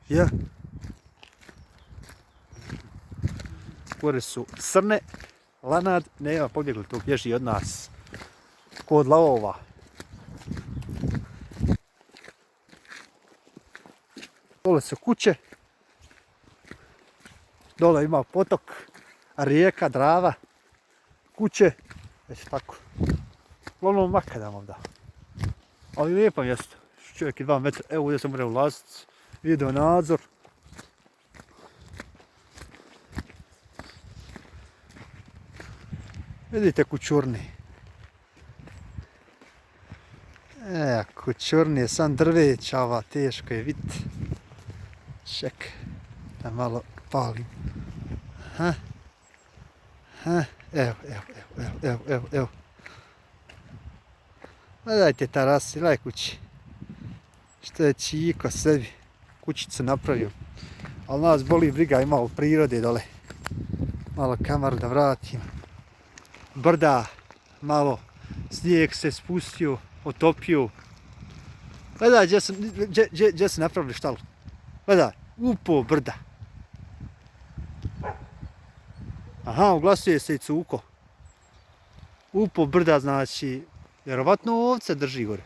Ja. Gore su srne, lanad, nema, pobjegli tu, bježi od nas. Kod lavova. Dole su kuće. Dole ima potok, rijeka, Drava, kuće. Već tako. Uglavnom makadam ovdje. Ali lijepo mjesto. Čovjek je 2 metra. Evo ovdje se mora ulaziti. Video nadzor. Vidite kućurni. Kućurni je sam drveća, ova teško je vidjeti. Čekaj, da malo palim. Evo. Gledajte terasi, gledaj kući. Što je Čiko sebi kućicu napravio. Ali nas boli briga, ima u prirode dole. Malo kameru da vratim. Brda, malo snijeg se spustio, otopio. Gledaj gdje se napravili štalu. Gledaj, upo brda. Aha, uglasuje se i cuko. Upo brda znači, vjerovatno ovce drži gore.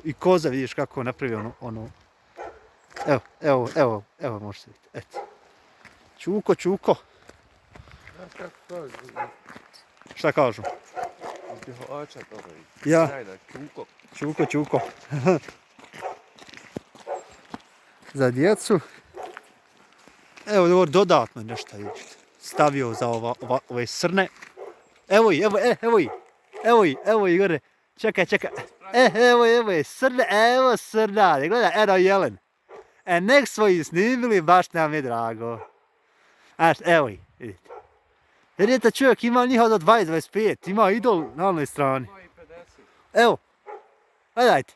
I koza, vidiš kako je napravio ono. Evo možete vidjeti. Eto. Čuko. Šta kažu? Ja. Čuko. Za djecu. Evo ovo dodatno nešto je stavio za ove srne. Evo i gore. Čekaj. Evo je srne, evo srnari. Gledaj, eno jelen. Nek smo ih snimili, baš nam je drago. Evo ih, vidite. Vidite, čovjek ima njih od 20-25, ima idol na onoj strani. Evo, gledajte.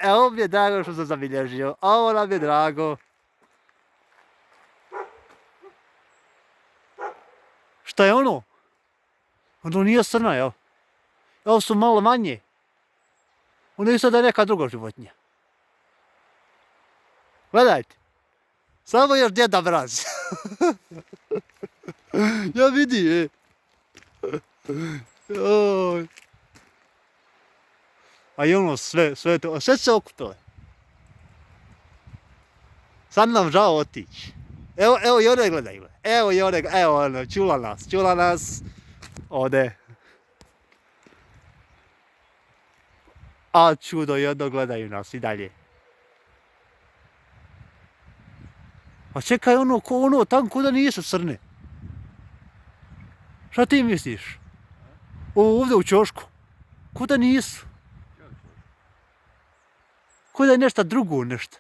Evo mi je drago što sam zabilježio. Ovo nam je drago. Šta je ono? Ono nije srna, jel? Ovo su malo manje. Ono isto da je neka druga životinja. Gledajte. Samo još djeda mraz. Ja vidi, A i ono sve to, sve se okupile. Sad nam žao otići. Evo i one gledaj. Evo ono, čula nas. Ode. A čudo jedno gledaju nas i dalje. A čekaj ono tamo kuda nisu srne. Šta ti misliš? Ovdje u ćošku. Kuda nisu? Kuda je nešto drugo nešto.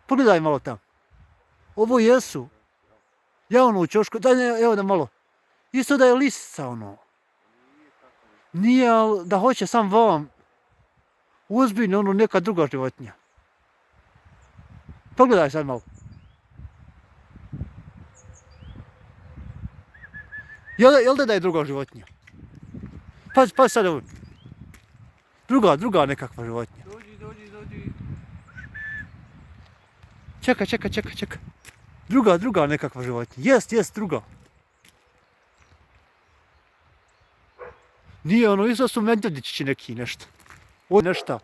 Pogledaj malo tamo. Ovo jesu. Ja ono u ćošku, evo da malo. Isto da je lisica ono. Nije, ali da hoće sam vam. Ozbiljno ono neka druga životinja. Pogledaj sad malo. Jel da je druga životinja? Pazi sad ovo. Druga nekakva životinja. Dođi. Čekaj. Druga nekakva životinja. Jest druga. Nije ono, isto su medvjedići neki nešto. Ovo nešto.